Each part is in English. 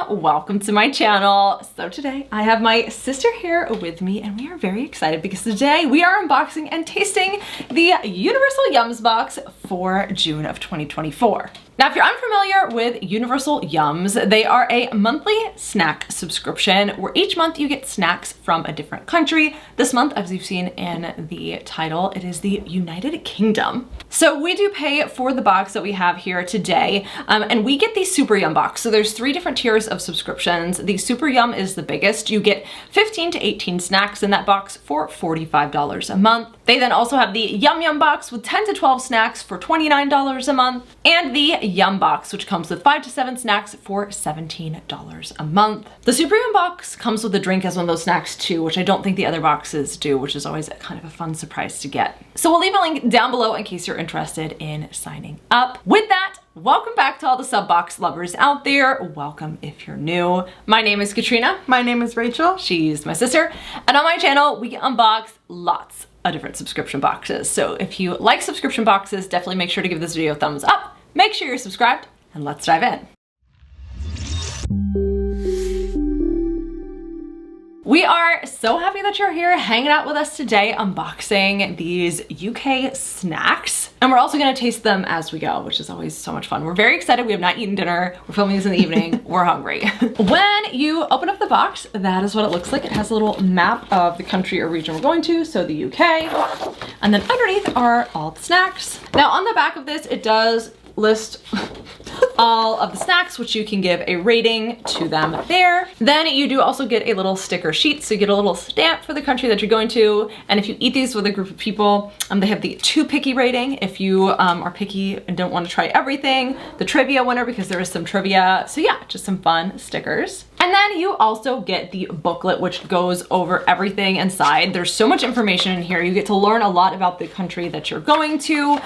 welcome to my channel. So today I have my sister here with me and we are very excited because today we are unboxing and tasting the Universal Yums box for June of 2024. Now, if you're unfamiliar with Universal Yums, they are a monthly snack subscription where each month you get snacks from a different country. This month, as you've seen in the title, it is the United Kingdom. So we do pay for the box that we have here today, and we get the Super Yum box. So there's 3 different tiers of subscriptions. The Super Yum is the biggest. You get 15 to 18 snacks in that box for $45 a month. They then also have the Yum Yum box with 10 to 12 snacks for $29 a month, and the Yum box, which comes with 5 to 7 snacks for $17 a month. The Super Yum box comes with a drink as one of those snacks too, which I don't think the other boxes do, which is always kind of a fun surprise to get. So we'll leave a link down below in case you're interested in signing up. With that, welcome back to all the SubBox lovers out there. Welcome if you're new. My name is Katrina. My name is Rachel. She's my sister. And on my channel, we unbox lots of different subscription boxes. So if you like subscription boxes, definitely make sure to give this video a thumbs up. Make sure you're subscribed, and let's dive in. We are so happy that you're here hanging out with us today unboxing these UK snacks. And we're also gonna taste them as we go, which is always so much fun. We're very excited. We have not eaten dinner. We're filming this in the evening. We're hungry. When you open up the box, that is what it looks like. It has a little map of the country or region we're going to, so the UK. And then underneath are all the snacks. Now on the back of this, it does list all of the snacks, which you can give a rating to them there. Then you do also get a little sticker sheet, so you get a little stamp for the country that you're going to. And if you eat these with a group of people, they have the too picky rating. If you are picky and don't want to try everything, the trivia winner, because there is some trivia. So yeah, just some fun stickers. And then you also get the booklet, which goes over everything inside. There's so much information in here. You get to learn a lot about the country that you're going to.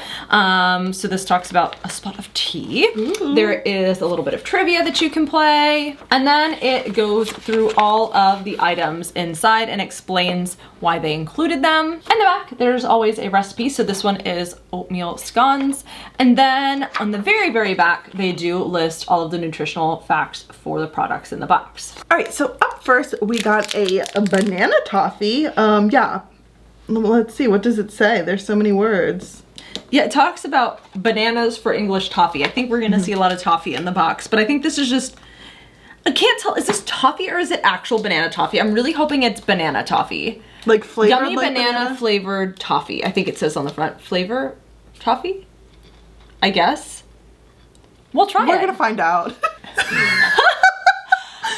So this talks about a spot of tea. Ooh. There is a little bit of trivia that you can play. And then it goes through all of the items inside and explains why they included them. In the back, there's always a recipe. So this one is oatmeal scones. And then on the very, very back, they do list all of the nutritional facts for the products in the box. All right, so up first, we got a banana toffee. Yeah, let's see, what does it say? There's so many words. Yeah, it talks about bananas for English toffee. I think we're gonna see a lot of toffee in the box, but I think this is just, I can't tell, is this toffee or is it actual banana toffee? I'm really hoping it's banana toffee. Like flavored Yummy like banana flavored toffee. I think it says on the front, flavor toffee, I guess. We'll try it. We're gonna find out.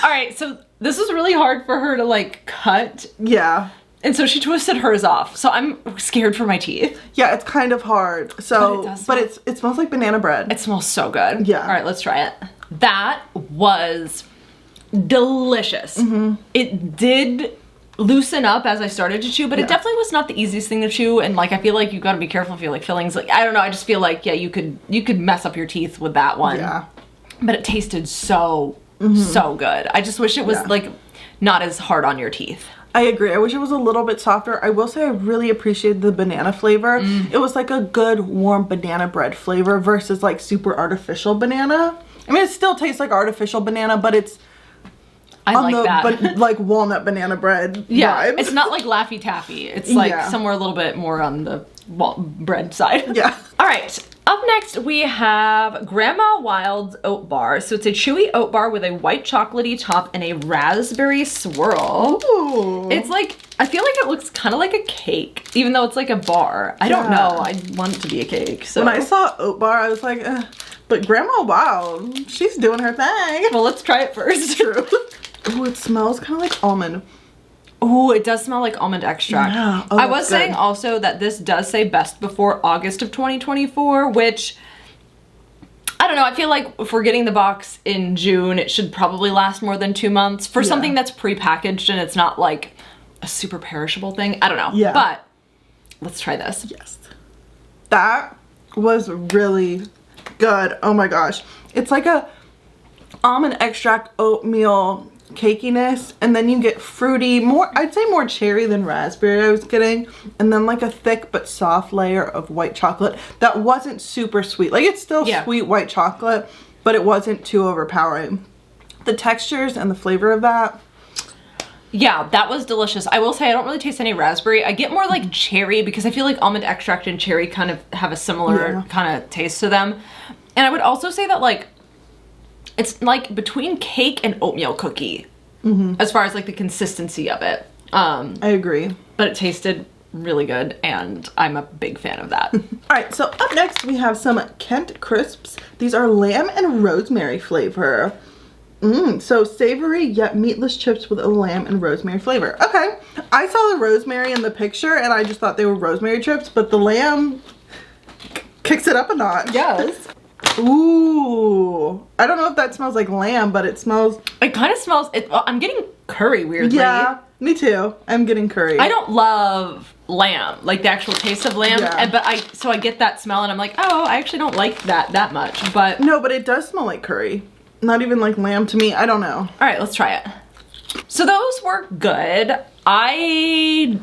All right, so this is really hard for her to like cut. Yeah. And so she twisted hers off. So I'm scared for my teeth. Yeah, it's kind of hard. So, but it smells like banana bread. It smells so good. Yeah. All right, let's try it. That was delicious. Mm-hmm. It did loosen up as I started to chew, but it definitely was not the easiest thing to chew. And like, I feel like you gotta be careful if you like fillings. Like, I don't know, I just feel like, yeah, you could mess up your teeth with that one. Yeah. But it tasted so, so good. I just wish it was like not as hard on your teeth. I agree. I wish it was a little bit softer. I will say I really appreciated the banana flavor. It was like a good warm banana bread flavor versus like super artificial banana. I mean, it still tastes like artificial banana, but it's like walnut banana bread vibes. It's not like Laffy Taffy. It's like somewhere a little bit more on the bread side. Yeah. All right. Up next, we have Grandma Wild Oat Bar. So it's a chewy oat bar with a white chocolatey top and a raspberry swirl. Ooh. It's like, I feel like it looks kind of like a cake, even though it's like a bar. I don't know. I want it to be a cake. So when I saw oat bar, I was like, but Grandma Wild, she's doing her thing. Well, let's try it first. True. Ooh, it smells kind of like almond. Oh, it does smell like almond extract. Yeah. Oh, I was saying also that this does say best before August of 2024, which, I don't know, I feel like if we're getting the box in June, it should probably last more than 2 months for something that's pre-packaged and it's not like a super perishable thing. I don't know. Yeah. But let's try this. Yes. That was really good. Oh my gosh. It's like a almond extract oatmeal cakiness, and then you get fruity, more, I'd say more cherry than raspberry I was getting, and then like a thick but soft layer of white chocolate that wasn't super sweet. Like, it's still sweet white chocolate, but it wasn't too overpowering. the textures and the flavor of that. Yeah, that was delicious. I will say I don't really taste any raspberry. I get more like cherry because I feel like almond extract and cherry kind of have a similar kind of taste to them. And I would also say that like it's like between cake and oatmeal cookie as far as like the consistency of it. I agree. But it tasted really good and I'm a big fan of that. All right, so up next we have some Kent crisps. These are lamb and rosemary flavor. So savory yet meatless chips with a lamb and rosemary flavor. Okay, I saw the rosemary in the picture and I just thought they were rosemary chips, but the lamb kicks it up a notch. Yes. Ooh, I don't know if that smells like lamb, but it smells. It kind of smells. I'm getting curry weirdly. Yeah, me too. I'm getting curry. I don't love lamb, like the actual taste of lamb, but I get that smell and I'm like, oh, I actually don't like that much. But no, but it does smell like curry. Not even like lamb to me. I don't know. All right, let's try it. So those were good. I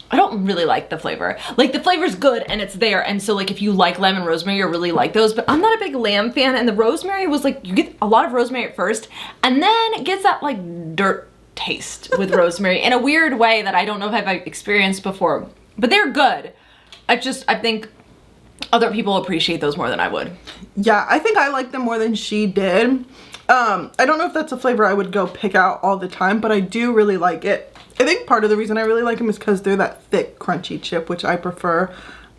don't really like the flavor. Like the flavor's good and it's there. And so like if you like lamb and rosemary, you really like those. But I'm not a big lamb fan. And the rosemary was like, you get a lot of rosemary at first. And then it gets that like dirt taste with rosemary in a weird way that I don't know if I've experienced before. But they're good. I think other people appreciate those more than I would. Yeah, I think I like them more than she did. I don't know if that's a flavor I would go pick out all the time, but I do really like it. I think part of the reason I really like them is because they're that thick, crunchy chip, which I prefer.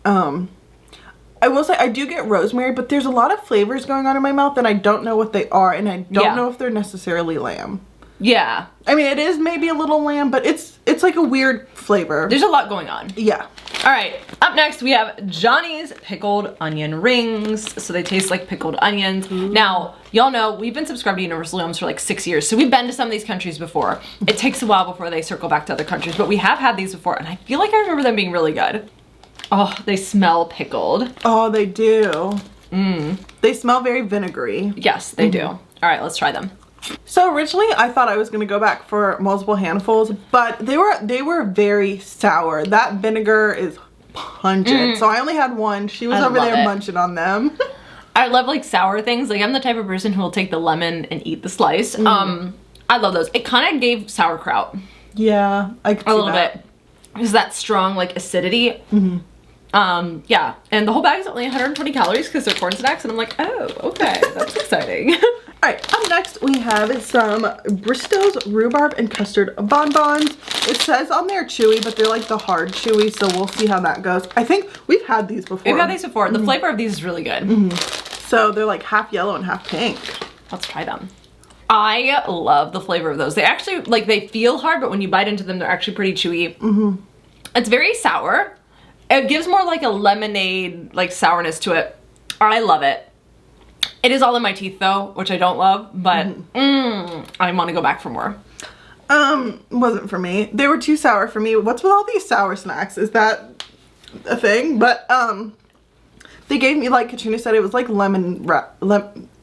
I will say I do get rosemary, but there's a lot of flavors going on in my mouth and I don't know what they are, and I don't know if they're necessarily lamb. Yeah. I mean, it is maybe a little lamb, but it's like a weird flavor. There's a lot going on. Yeah. All right, up next we have Johnny's pickled onion rings. So they taste like pickled onions. Now, y'all know we've been subscribed to Universal Homes for like 6 years. So we've been to some of these countries before. It takes a while before they circle back to other countries, but we have had these before and I feel like I remember them being really good. Oh, they smell pickled. Oh, they do. They smell very vinegary. Yes, they do. All right, let's try them. So originally I thought I was gonna go back for multiple handfuls, but they were very sour. That vinegar is pungent. So I only had one. She was over there munching on them. I love like sour things. Like I'm the type of person who will take the lemon and eat the slice. I love those. It kind of gave sauerkraut. Yeah, I could see a little bit. Is that strong like acidity? Yeah, and the whole bag is only 120 calories because they're corn snacks, and I'm like, oh, okay, that's exciting. All right, up next we have some Bristo's Rhubarb and Custard bonbons. It says on there chewy, but they're like the hard chewy, so we'll see how that goes. I think we've had these before. We've had these before. The flavor of these is really good. So they're like half yellow and half pink. Let's try them. I love the flavor of those. They actually, like, they feel hard, but when you bite into them, they're actually pretty chewy. It's very sour. It gives more like a lemonade, like sourness to it. I love it. It is all in my teeth though, which I don't love, but I want to go back for more. Wasn't for me. They were too sour for me. What's with all these sour snacks? Is that a thing? But they gave me, like Katrina said, it was like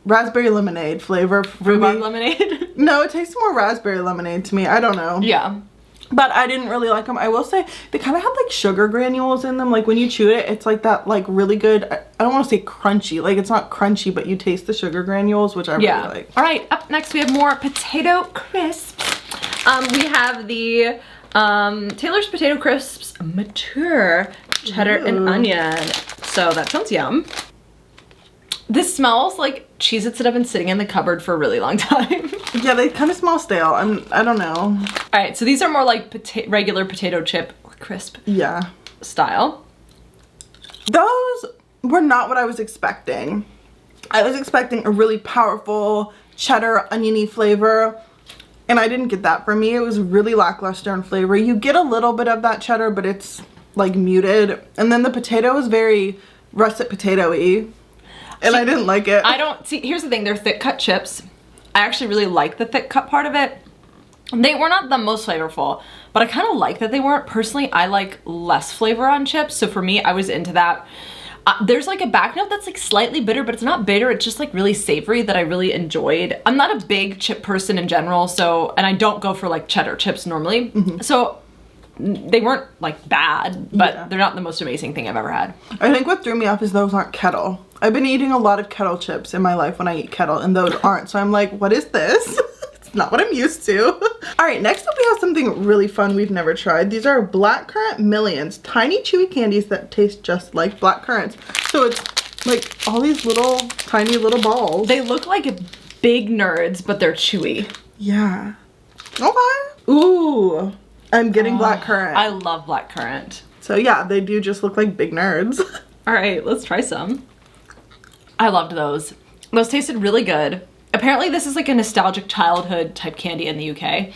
raspberry lemonade flavor. Rhubarb lemonade? No, it tastes more raspberry lemonade to me. I don't know. Yeah. But I didn't really like them. I will say they kind of had like sugar granules in them. Like when you chew it, it's like that like really good, I don't want to say crunchy. Like it's not crunchy, but you taste the sugar granules, which I really like. All right, up next we have more potato crisps. We have the Taylor's Potato Crisps Mature Cheddar and Onion. So that sounds yum. This smells like Cheez-Its that have been sitting in the cupboard for a really long time. Yeah, they kind of smell stale. I don't know. All right, so these are more like regular potato chip or crisp style. Those were not what I was expecting. I was expecting a really powerful cheddar oniony flavor, and I didn't get that. For me, it was really lackluster in flavor. You get a little bit of that cheddar, but it's like muted. And then the potato was very russet potato-y. And I didn't like it. Here's the thing, they're thick cut chips. I actually really like the thick cut part of it. They were not the most flavorful, but I kind of like that they weren't. Personally, I like less flavor on chips, so for me, I was into that. There's like a back note that's like slightly bitter, but it's not bitter, it's just like really savory that I really enjoyed. I'm not a big chip person in general, and I don't go for like cheddar chips normally, so they weren't like bad, but they're not the most amazing thing I've ever had. I think what threw me off is those aren't Kettle. I've been eating a lot of Kettle chips in my life when I eat Kettle, and those aren't. So I'm like, what is this? not what I'm used to. All right, next up we have something really fun we've never tried. These are black currant millions, tiny chewy candies that taste just like black currants. So it's like all these little, tiny little balls. They look like big nerds, but they're chewy. Yeah. Okay. Ooh, I'm getting black currant. I love black currant. So yeah, they do just look like big nerds. All right, let's try some. I loved those. Those tasted really good. Apparently this is like a nostalgic childhood type candy in the UK,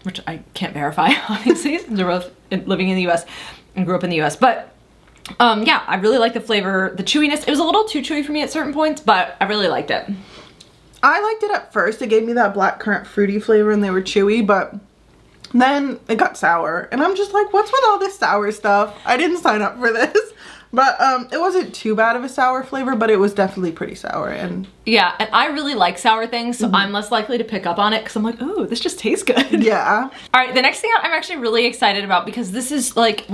which I can't verify, obviously, since they're both living in the US and grew up in the US. But yeah, I really like the flavor, the chewiness. It was a little too chewy for me at certain points, but I really liked it. I liked it at first. It gave me that black currant fruity flavor and they were chewy, but then it got sour. And I'm just like, what's with all this sour stuff? I didn't sign up for this. But it wasn't too bad of a sour flavor, but it was definitely pretty sour. And yeah, and I really like sour things, so I'm less likely to pick up on it because I'm like, oh, this just tastes good. Yeah. All right, the next thing I'm actually really excited about, because this is like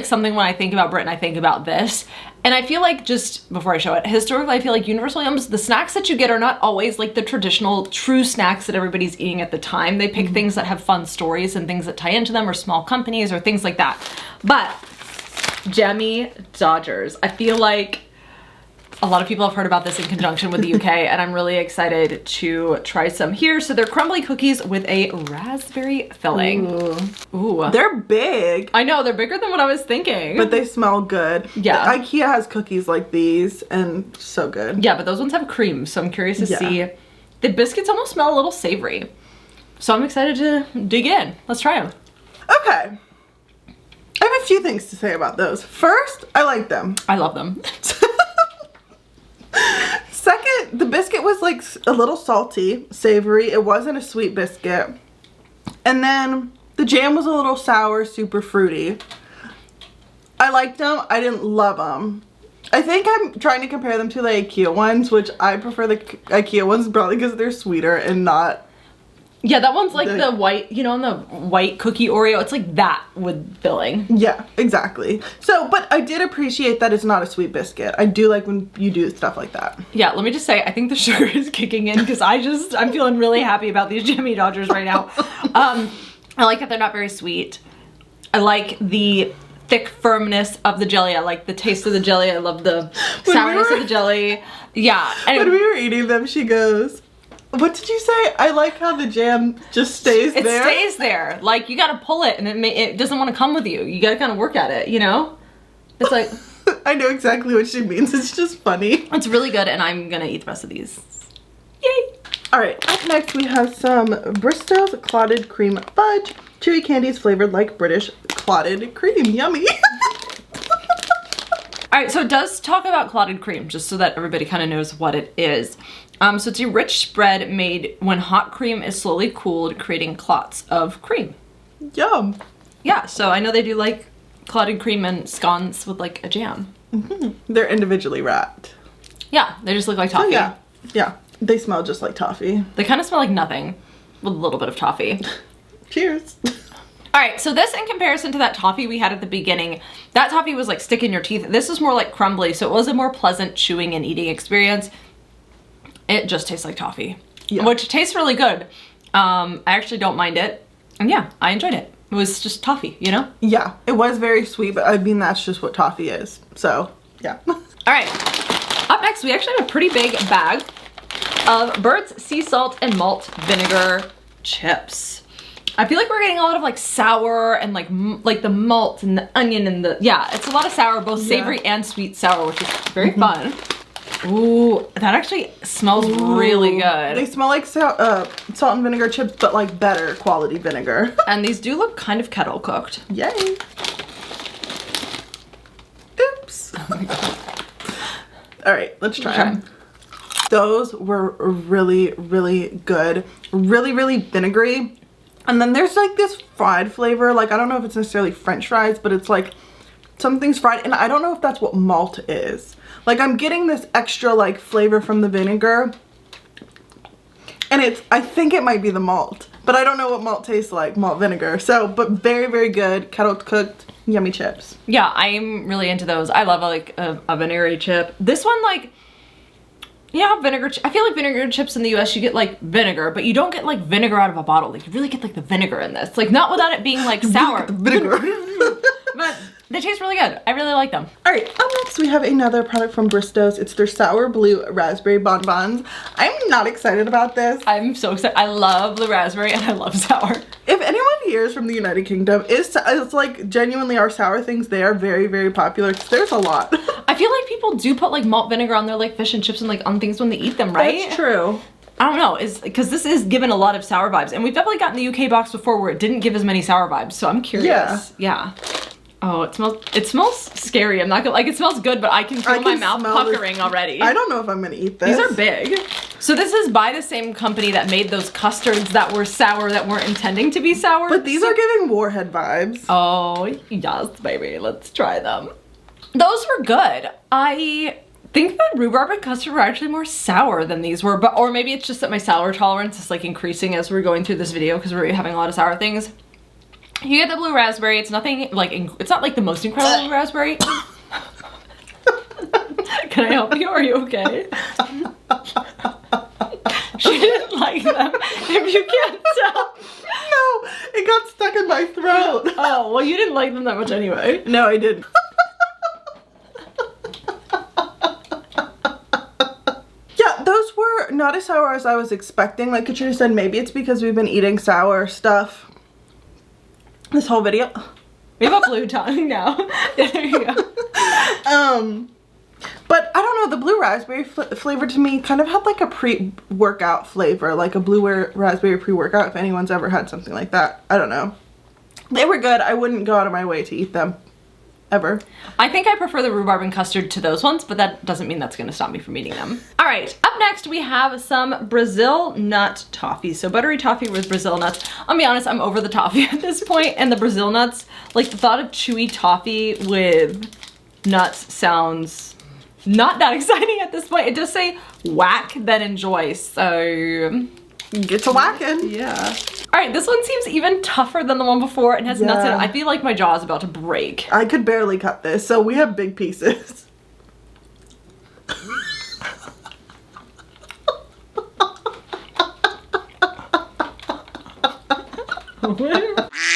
something when I think about Britain, I think about this. And I feel like, just before I show it, historically I feel like Universal Yums, the snacks that you get are not always like the traditional true snacks that everybody's eating at the time. They pick things that have fun stories and things that tie into them, or small companies or things like that. But Jammy Dodgers, I feel like a lot of people have heard about this in conjunction with the UK, and I'm really excited to try some here. So they're crumbly cookies with a raspberry filling. Ooh. They're big. I know, they're bigger than what I was thinking. But they smell good. Yeah. IKEA has cookies like these, and so good. Yeah, but those ones have cream, so I'm curious to see. The biscuits almost smell a little savory. So I'm excited to dig in. Let's try them. Okay. I have a few things to say about those. First, I like them. I love them. Second, the biscuit was like a little salty, savory. It wasn't a sweet biscuit. And then the jam was a little sour, super fruity. I liked them. I didn't love them. I think I'm trying to compare them to the IKEA ones, which I prefer the IKEA ones probably because they're sweeter and not. Yeah, that one's like the white, you know, on the white cookie Oreo. It's like that with filling. Yeah, exactly. So, but I did appreciate that it's not a sweet biscuit. I do like when you do stuff like that. Yeah, let me just say, I think the sugar is kicking in because I'm feeling really happy about these Jammy Dodgers right now. I like that they're not very sweet. I like the thick firmness of the jelly. I like the taste of the jelly. I love the sourness of the jelly. Yeah. And when we were eating them, she goes, what did you say? I like how the jam just stays there. It stays there. Like, you gotta pull it and it doesn't want to come with you. You gotta kind of work at it, you know? It's like... I know exactly what she means. It's just funny. It's really good, and I'm gonna eat the rest of these. Yay! Alright, up next we have some Bristo's Clotted Cream Fudge. Chewy candies flavored like British clotted cream. Yummy! Alright, so it does talk about clotted cream, just so that everybody kind of knows what it is. So it's a rich spread made when hot cream is slowly cooled, creating clots of cream. Yum. Yeah, so I know they do like clotted cream and scones with like a jam. They're individually wrapped. Yeah, they just look like toffee. Oh, yeah, they smell just like toffee. They kind of smell like nothing with a little bit of toffee. Cheers. Alright, so this, in comparison to that toffee we had at the beginning, that toffee was like stick in your teeth. This is more like crumbly, so it was a more pleasant chewing and eating experience. It just tastes like toffee, which tastes really good. I actually don't mind it. And yeah, I enjoyed it. It was just toffee, you know? Yeah, it was very sweet, but I mean, that's just what toffee is. So, yeah. All right, up next, we actually have a pretty big bag of Bird's Sea Salt and Malt Vinegar Chips. I feel like we're getting a lot of like sour and like the malt and the onion and the, yeah, it's a lot of sour, both savory and sweet sour, which is very fun. Ooh, that actually smells really good. They smell like salt and vinegar chips, but like better quality vinegar. And these do look kind of kettle cooked. Yay. Oops. Oh my God. All right, let's try them. Those were really, really good. Really, really vinegary. And then there's like this fried flavor. Like, I don't know if it's necessarily French fries, but it's like something's fried. And I don't know if that's what malt is. Like, I'm getting this extra like flavor from the vinegar. And I think it might be the malt. But I don't know what malt tastes like, malt vinegar. So, but very, very good. Kettle cooked, yummy chips. Yeah, I'm really into those. I love like a vinegary chip. This one, like, You know how I feel like vinegar chips in the US, you get like vinegar, but you don't get like vinegar out of a bottle. Like you really get like the vinegar in this. Like not without it being like sour. Vinegar. But they taste really good. I really like them. All right, up next we have another product from Bristo's. It's their sour blue raspberry bonbons. I'm not excited about this. I'm so excited. I love blue raspberry and I love sour. If anyone here is from the United Kingdom, it's like genuinely our sour things, they are very, very popular because there's a lot. I feel like people do put like malt vinegar on their like fish and chips and like on things when they eat them, right? That's true. I don't know, because this is given a lot of sour vibes. And we've definitely gotten the UK box before where it didn't give as many sour vibes. So I'm curious. Yeah. Oh, it smells scary. I'm not gonna, like, it smells good, but I can feel my mouth puckering already. I don't know if I'm gonna eat this. These are big. So this is by the same company that made those custards that were sour that weren't intending to be sour. But these are giving Warhead vibes. Oh, yes, baby. Let's try them. Those were good. I think that rhubarb and custard were actually more sour than these were, or maybe it's just that my sour tolerance is like increasing as we're going through this video because we're having a lot of sour things. You get the blue raspberry. It's nothing like, it's not like the most incredible blue raspberry. Can I help you? Are you okay? She didn't like them, if you can't tell. No, it got stuck in my throat. Oh, well, you didn't like them that much anyway. No, I didn't. Yeah, those were not as sour as I was expecting. Like Katrina said, maybe it's because we've been eating sour stuff this whole video. We have a blue tongue now. Yeah, there you go. But I don't know, the blue raspberry flavor to me kind of had like a pre-workout flavor, like a blue raspberry pre-workout, if anyone's ever had something like that. I don't know. They were good. I wouldn't go out of my way to eat them. Ever. I think I prefer the rhubarb and custard to those ones, but that doesn't mean that's going to stop me from eating them. All right, up next we have some Brazil nut toffee. So buttery toffee with Brazil nuts. I'll be honest, I'm over the toffee at this point, and the Brazil nuts, like the thought of chewy toffee with nuts sounds not that exciting at this point. It does say whack, then enjoy, so get to whacking. Yeah. All right, this one seems even tougher than the one before and has nuts in it. I feel like my jaw is about to break. I could barely cut this, so we have big pieces.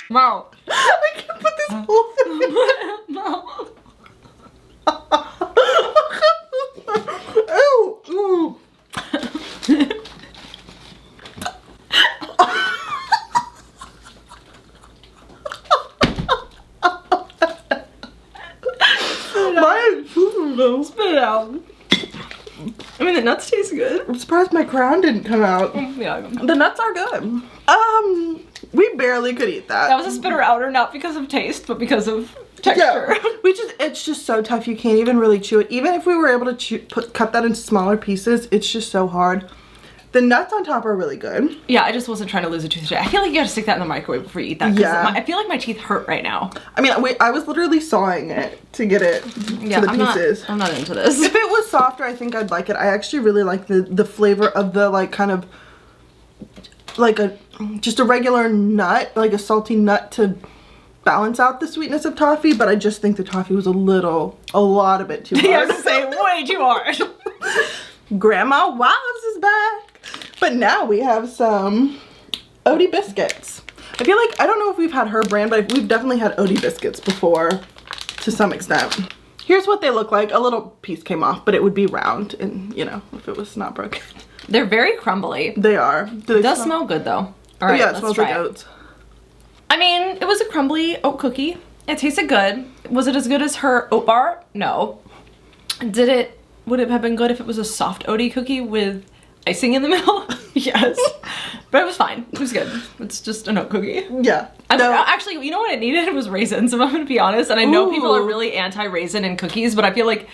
Wow. I can put this whole thing in. No. Ew. Ooh. Spit it out. I mean, the nuts taste good. I'm surprised my crown didn't come out. Yeah. The nuts are good. We barely could eat that. That was a spitter outer, not because of taste, but because of texture. Yeah. It's just so tough. You can't even really chew it. Even if we were able to cut that into smaller pieces, it's just so hard. The nuts on top are really good. Yeah, I just wasn't trying to lose a tooth today. I feel like you gotta stick that in the microwave before you eat that. Yeah. I feel like my teeth hurt right now. I mean, I was literally sawing it to get it to the pieces. I'm not into this. If it was softer, I think I'd like it. I actually really like the flavor of the like kind of like just a regular nut, like a salty nut to balance out the sweetness of toffee, but I just think the toffee was a lot of it too hard. Yeah, I was say way too hard. Grandma Wiles is back. But now we have some Odie biscuits. I feel like, I don't know if we've had her brand, but we've definitely had Odie biscuits before to some extent. Here's what they look like. A little piece came off, but it would be round and, you know, if it was not broken. They're very crumbly. They are. It does smell good though. All right, yeah, it smells like oats. I mean, it was a crumbly oat cookie. It tasted good. Was it as good as her oat bar? No. Would it have been good if it was a soft Odie cookie with icing in the middle? Yes. But it was fine. It was good. It's just an oat cookie. Yeah. Actually, you know what it needed? It was raisins, if I'm gonna be honest. And I know people are really anti-raisin in cookies, but I feel like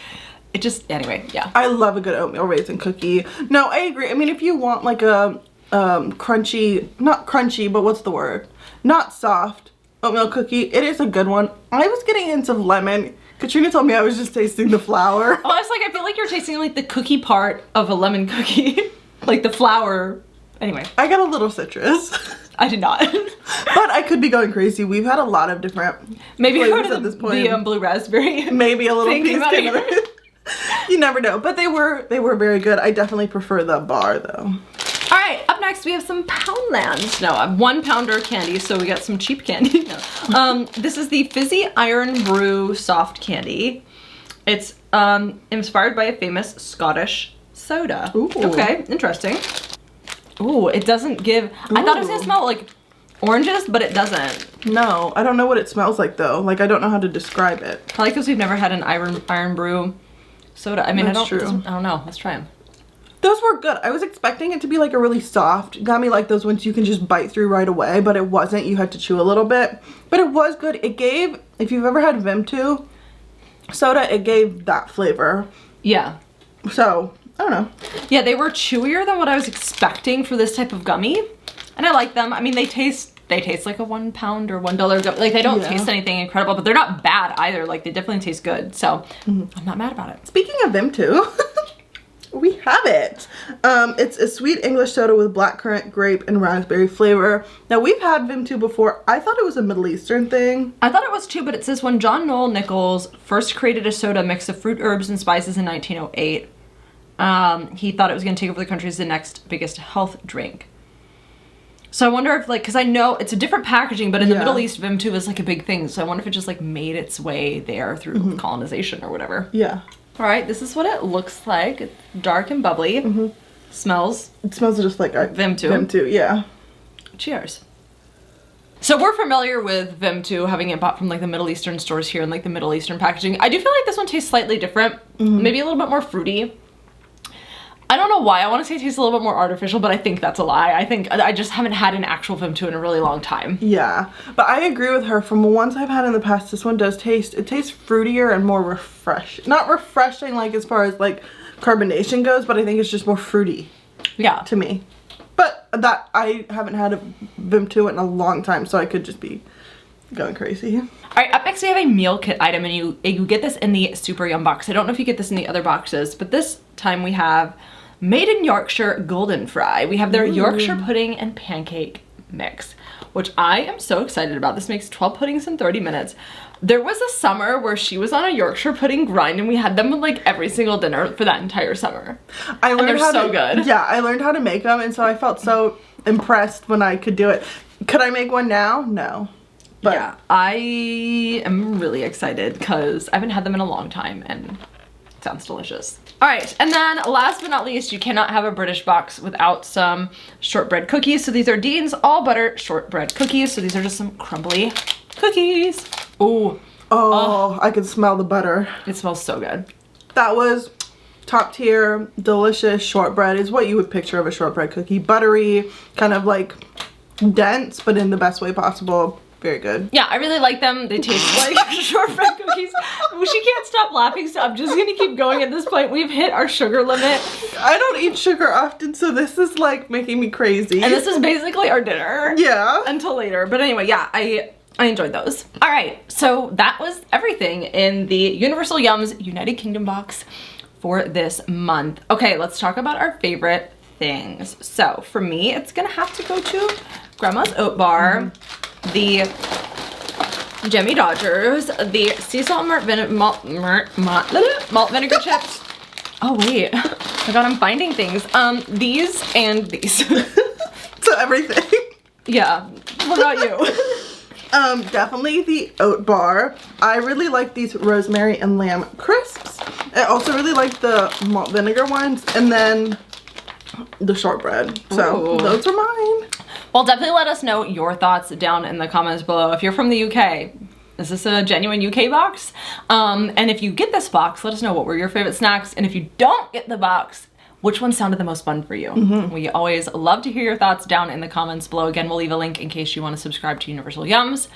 it just, anyway, yeah. I love a good oatmeal raisin cookie. No, I agree. I mean, if you want like a crunchy, not crunchy, but what's the word? Not soft oatmeal cookie, it is a good one. I was getting hints of lemon. Katrina told me I was just tasting the flour. Oh, I was like, I feel like you're tasting like the cookie part of a lemon cookie. Like the flour. Anyway. I got a little citrus. I did not. But I could be going crazy. We've had a lot of different maybe flavors at this point. The blue raspberry. Maybe a little piece came out of it. You never know, but they were very good. I definitely prefer the bar though. All right, up next we have some Poundland. No, I'm 1 pounder candy, so we got some cheap candy. No. This is the Fizzy Iron Brew soft candy. It's inspired by a famous Scottish soda. Ooh. Okay, interesting. Ooh, it doesn't give. I thought it was gonna smell like oranges, but it doesn't. No, I don't know what it smells like though. Like I don't know how to describe it. Probably because we've never had an iron brew soda. I mean, That's I true. don't know. Let's try them. Those were good. I was expecting it to be like a really soft. Got me like those ones you can just bite through right away, but it wasn't. You had to chew a little bit. But it was good. It gave, if you've ever had Vim2 soda, it gave that flavor. Yeah. So, I don't know. Yeah, they were chewier than what I was expecting for this type of gummy. And I like them. I mean, they taste like a 1 pound or $1 gummy. Like, they don't taste anything incredible, but they're not bad either. Like, they definitely taste good. So, I'm not mad about it. Speaking of Vim2, we have it. It's a sweet English soda with blackcurrant, grape, and raspberry flavor. Now, we've had Vim2 before. I thought it was a Middle Eastern thing. I thought it was too, but it says when John Noel Nichols first created a soda mix of fruit, herbs, and spices in 1908, he thought it was going to take over the country as the next biggest health drink. So I wonder if, like, because I know it's a different packaging, but in the Middle East, Vim2 is like a big thing. So I wonder if it just like made its way there through colonization or whatever. Yeah. All right, this is what it looks like. It's dark and bubbly. Smells. It smells just like Vim2. Vim2, yeah. Cheers. So we're familiar with Vim2, having it bought from like the Middle Eastern stores here and like the Middle Eastern packaging. I do feel like this one tastes slightly different. Maybe a little bit more fruity. I don't know why. I want to say it tastes a little bit more artificial, but I think that's a lie. I think I just haven't had an actual Vim2 in a really long time. Yeah, but I agree with her. From the ones I've had in the past, this one does taste, it tastes fruitier and more not refreshing like as far as like carbonation goes, but I think it's just more fruity. Yeah. To me. But that, I haven't had a Vim2 in a long time, so I could just be going crazy. All right, up next we have a meal kit item, and you get this in the Super Yum box. I don't know if you get this in the other boxes, but this time we have Made in Yorkshire Golden Fry. We have their Yorkshire pudding and pancake mix, which I am so excited about. This makes 12 puddings in 30 minutes. There was a summer where she was on a Yorkshire pudding grind, and we had them with like every single dinner for that entire summer. I learned how so good. Yeah, I learned how to make them, and so I felt so impressed when I could do it. Could I make one now? No. But yeah, I am really excited because I haven't had them in a long time, and it sounds delicious. All right, and then last but not least, you cannot have a British box without some shortbread cookies. So these are Dean's all butter shortbread cookies. So these are just some crumbly cookies. Ooh. Oh, I can smell the butter. It smells so good. That was top tier, delicious shortbread is what you would picture of a shortbread cookie. Buttery, kind of like dense, but in the best way possible. Very good. Yeah, I really like them. They taste like shortbread cookies. She can't stop laughing, so I'm just gonna keep going at this point. We've hit our sugar limit. I don't eat sugar often, so this is like making me crazy. And this is basically our dinner. Yeah. Until later. But anyway, yeah, I enjoyed those. All right, so that was everything in the Universal Yums United Kingdom box for this month. Okay, let's talk about our favorite things. So for me, it's gonna have to go to Grandma's Oat Bar, the Jemmy Dodgers, the sea salt malt vinegar chips. Oh wait, I God, I'm finding things. These and these. So everything. Yeah, what about you? Definitely the Oat Bar. I really like these rosemary and lamb crisps. I also really like the malt vinegar ones, and then the shortbread. So those are mine. Well, definitely let us know your thoughts down in the comments below. If you're from the UK, is this a genuine UK box? And if you get this box, let us know what were your favorite snacks. And if you don't get the box, which one sounded the most fun for you? We always love to hear your thoughts down in the comments below. Again, we'll leave a link in case you want to subscribe to Universal Yums.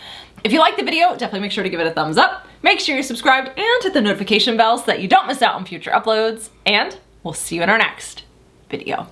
If you liked the video, definitely make sure to give it a thumbs up. Make sure you're subscribed and hit the notification bell so that you don't miss out on future uploads. And we'll see you in our next video.